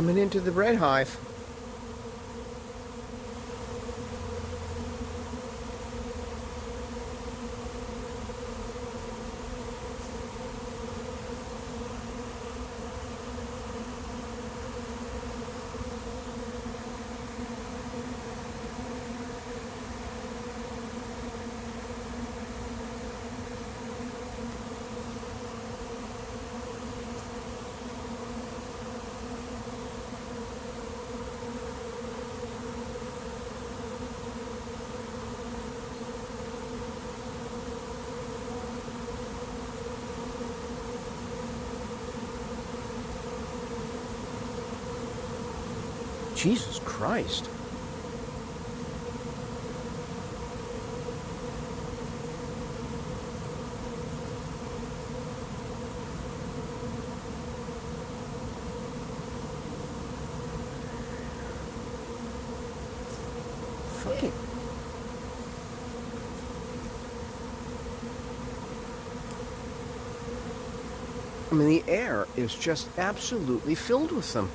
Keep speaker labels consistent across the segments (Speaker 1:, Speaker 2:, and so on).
Speaker 1: coming into the bread hive. Jesus Christ. Fucking. I mean, the air is just absolutely filled with them.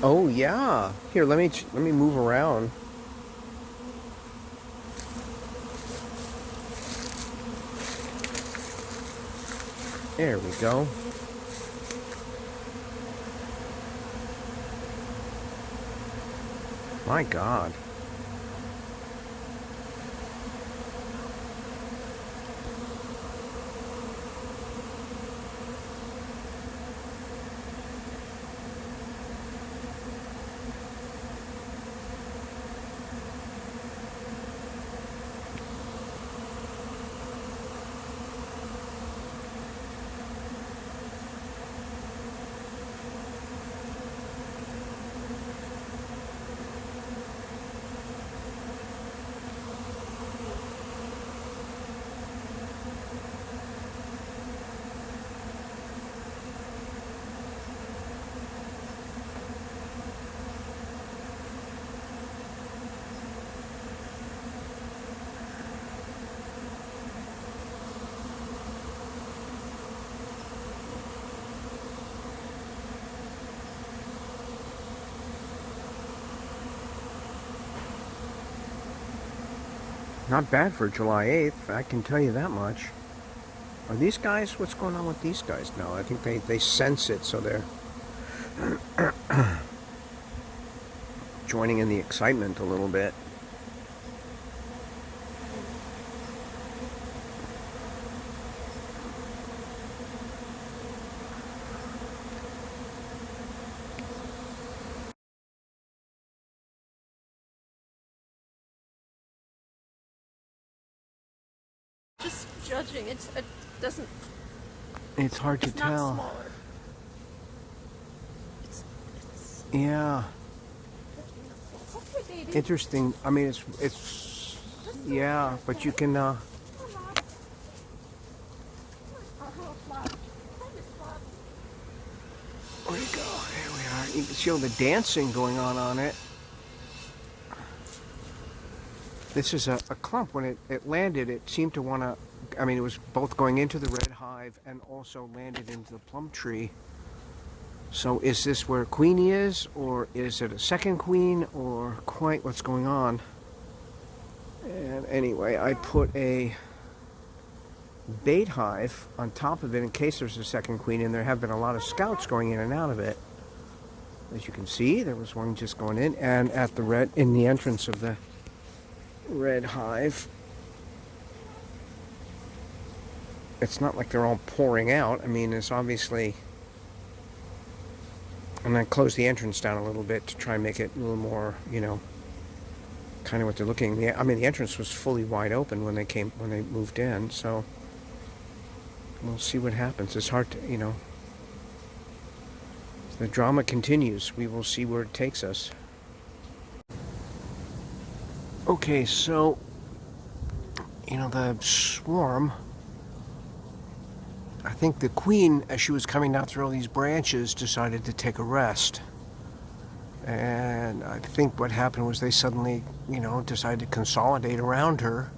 Speaker 1: Oh yeah. Here, let me move around. There we go. My God. Not bad for July 8th, I can tell you that much. Are these guys, what's going on with these guys now? I think they sense it, so they're joining in the excitement a little bit.
Speaker 2: judging. It doesn't.
Speaker 1: It's hard to
Speaker 2: It's
Speaker 1: tell.
Speaker 2: not smaller. It's
Speaker 1: Yeah.
Speaker 2: okay, baby.
Speaker 1: Interesting. I mean, it's yeah, but you can. Where'd it go? There we are. You can see all the dancing going on it. This is a clump. When it landed, it seemed to want to. I mean, it was both going into the red hive and also landed into the plum tree. So is this where Queenie is, or is it a second queen, or quite what's going on? And anyway, I put a bait hive on top of it in case there's a second queen, and there have been a lot of scouts going in and out of it. As you can see, there was one just going in, and at the in the entrance of the red hive. It's not like they're all pouring out. I mean, it's obviously. And I closed the entrance down a little bit to try and make it a little more, kind of what they're looking. I mean, the entrance was fully wide open when they moved in. So we'll see what happens. It's hard to, the drama continues. We will see where it takes us. Okay, so, the swarm, I think the queen, as she was coming down through all these branches, decided to take a rest. And I think what happened was they suddenly, decided to consolidate around her.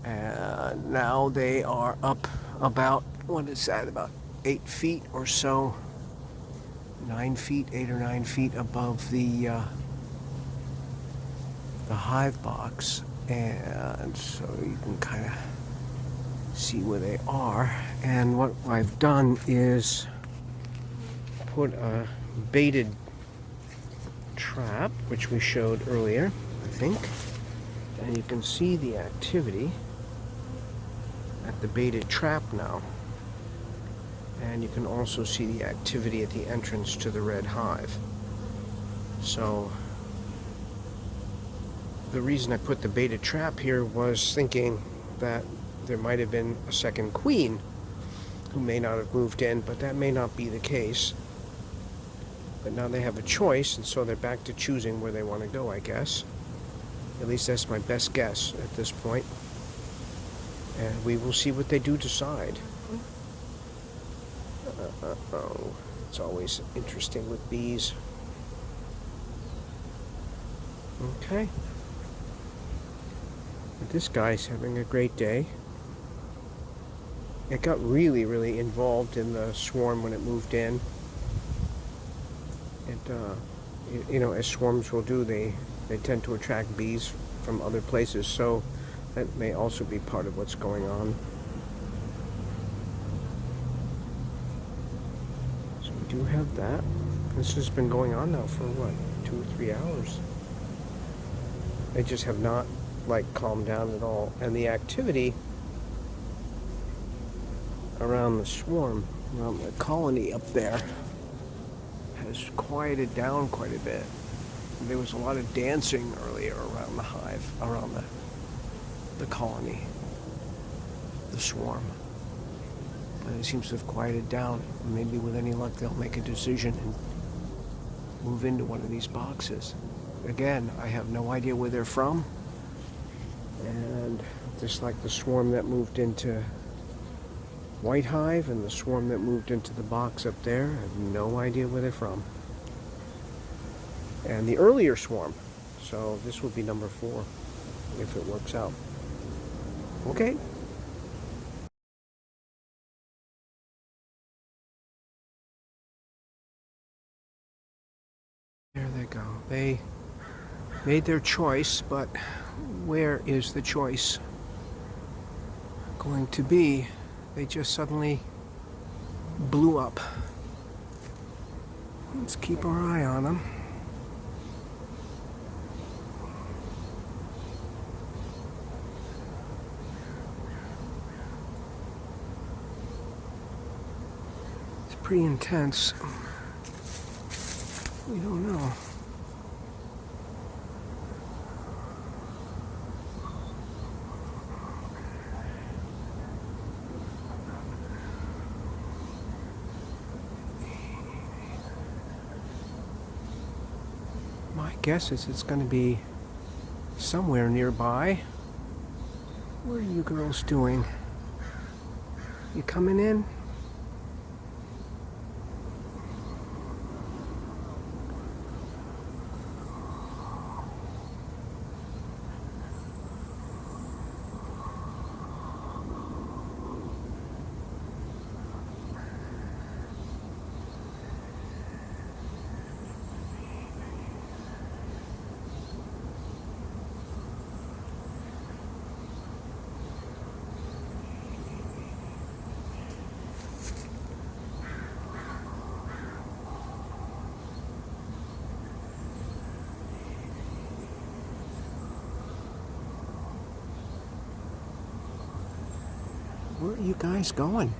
Speaker 1: And now they are up about, what is that, about 8 feet or so, 9 feet, 8 or 9 feet above the hive box. And so you can kind of see where they are. And what I've done is put a baited trap, which we showed earlier, I think. And you can see the activity at the baited trap now. And you can also see the activity at the entrance to the red hive. So the reason I put the baited trap here was thinking that there might have been a second queen who may not have moved in, but that may not be the case. But now they have a choice, and so they're back to choosing where they want to go, I guess. At least that's my best guess at this point. And we will see what they do decide. Uh-oh. It's always interesting with bees. Okay. But this guy's having a great day. It got really, really involved in the swarm when it moved in. And, as swarms will do, they tend to attract bees from other places. So that may also be part of what's going on. So we do have that. This has been going on now for, 2 or 3 hours. They just have not, calmed down at all. And the activity around the swarm, around the colony up there, has quieted down quite a bit. There was a lot of dancing earlier around the hive, around the colony, the swarm. But it seems to have quieted down. Maybe with any luck they'll make a decision and move into one of these boxes. Again, I have no idea where they're from. And just like the swarm that moved into White Hive and the swarm that moved into the box up there, I have no idea where they're from. And the earlier swarm, so this will be number 4 if it works out. Okay. There they go. They made their choice, but where is the choice going to be? They just suddenly blew up. Let's keep our eye on them. It's pretty intense. We don't know. My guess is it's going to be somewhere nearby. What are you girls doing? You coming in? Where are you guys going?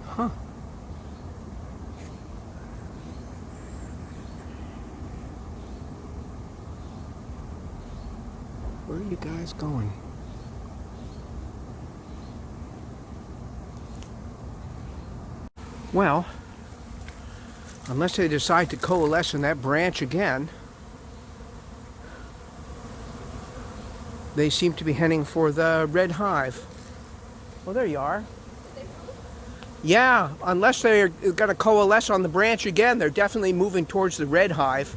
Speaker 1: Huh. Where are you guys going? Well, unless they decide to coalesce in that branch again, they seem to be heading for the red hive. Well, there you are. Yeah, unless they're going to coalesce on the branch again, they're definitely moving towards the red hive.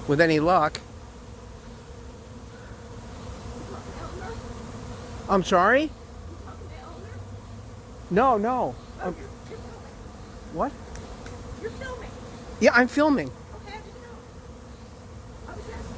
Speaker 1: With any luck. I'm sorry? No, no. What?
Speaker 2: You're filming.
Speaker 1: Yeah, I'm filming.
Speaker 2: Okay, I didn't know. I was asking.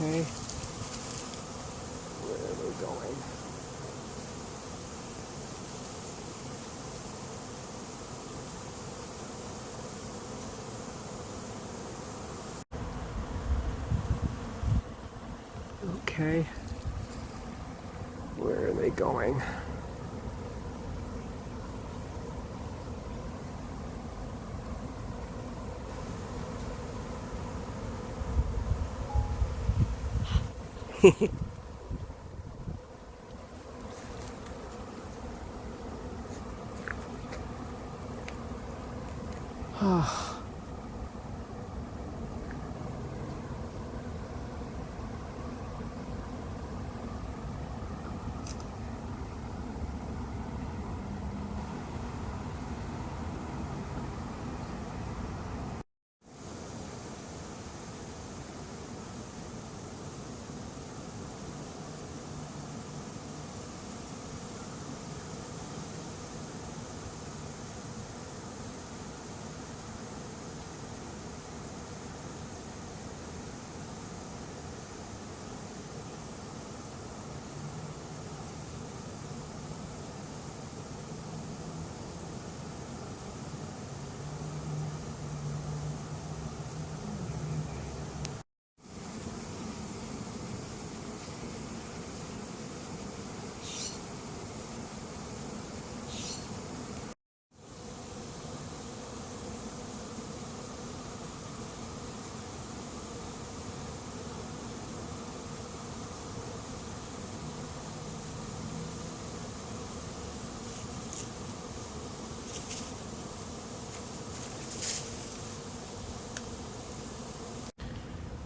Speaker 1: Okay. Where are they going? Okay. Where are they going?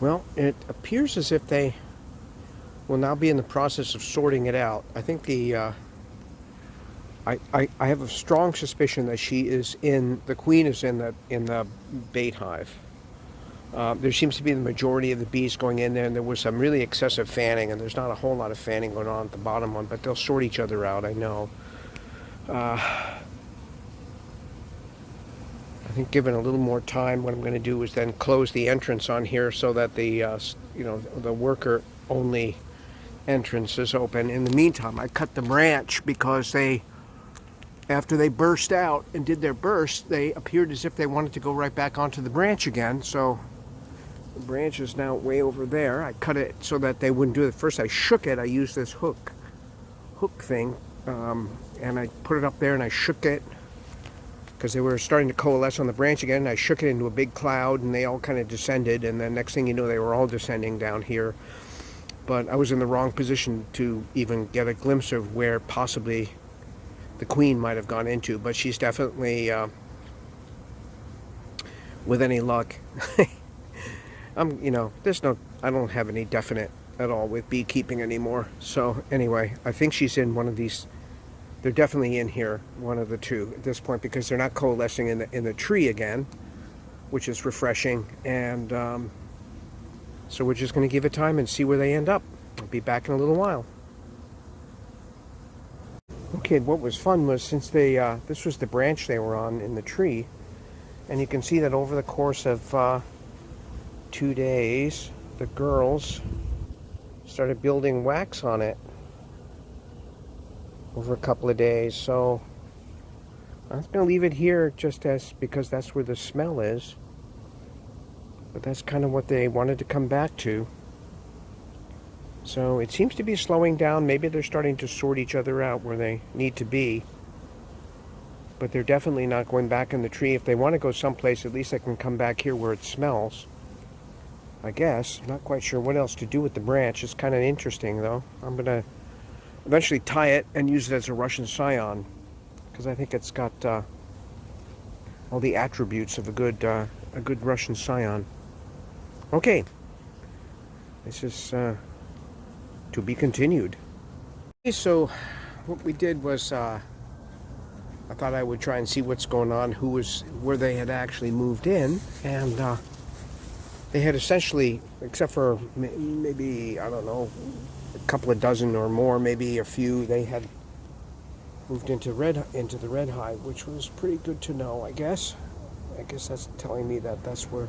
Speaker 1: Well, it appears as if they will now be in the process of sorting it out. I think I have a strong suspicion that the queen is in the bait hive. There seems to be the majority of the bees going in there, and there was some really excessive fanning, and there's not a whole lot of fanning going on at the bottom one, but they'll sort each other out, I know. I think given a little more time, what I'm going to do is then close the entrance on here so that the worker only entrance is open. In the meantime, I cut the branch because after they burst out and did their burst, they appeared as if they wanted to go right back onto the branch again. So the branch is now way over there. I cut it so that they wouldn't do it. First I shook it. I used this hook thing, and I put it up there and I shook it because they were starting to coalesce on the branch again. And I shook it into a big cloud, and they all kind of descended, and then next thing you know, they were all descending down here. But I was in the wrong position to even get a glimpse of where possibly the queen might have gone into, but she's definitely, with any luck, I don't have any definite at all with beekeeping anymore. So anyway, I think she's in one of these. They're definitely in here, one of the two at this point, because they're not coalescing in the tree again, which is refreshing. And so we're just going to give it time and see where they end up. I'll be back in a little while. Okay, what was fun was since this was the branch they were on in the tree, and you can see that over the course of 2 days, the girls started building wax on it over a couple of days. So I'm just going to leave it here because that's where the smell is. But that's kind of what they wanted to come back to. So it seems to be slowing down. Maybe they're starting to sort each other out where they need to be. But they're definitely not going back in the tree. If they want to go someplace, at least they can come back here where it smells, I guess. I'm not quite sure what else to do with the branch. It's kind of interesting, though. I'm going to eventually tie it and use it as a Russian scion, because I think it's got all the attributes of a good Russian scion. Okay. This is to be continued. Okay, so what we did was I thought I would try and see what's going on, where they had actually moved in, and they had essentially, except for maybe, I don't know, a couple of dozen or more, maybe a few, they had moved into the red hive, which was pretty good to know, I guess. I guess that's telling me that that's where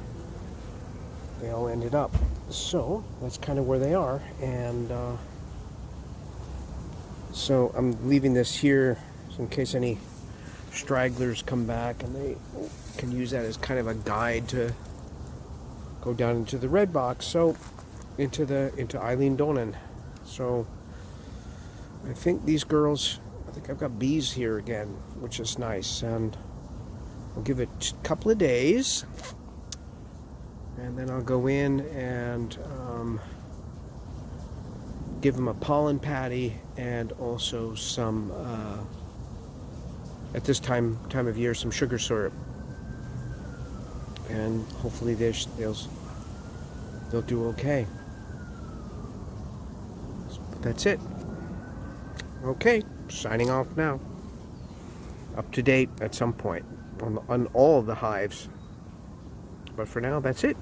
Speaker 1: they all ended up. So that's kind of where they are, and so I'm leaving this here in case any stragglers come back, and they can use that as kind of a guide to go down into the red box, so into Eileen Donan. So I think I've got bees here again, which is nice, and I'll give it a couple of days, and then I'll go in and give them a pollen patty and also some at this time of year, some sugar syrup, and hopefully they'll do okay. But that's it. Okay, signing off now. Up to date at some point on all of the hives. But for now, that's it.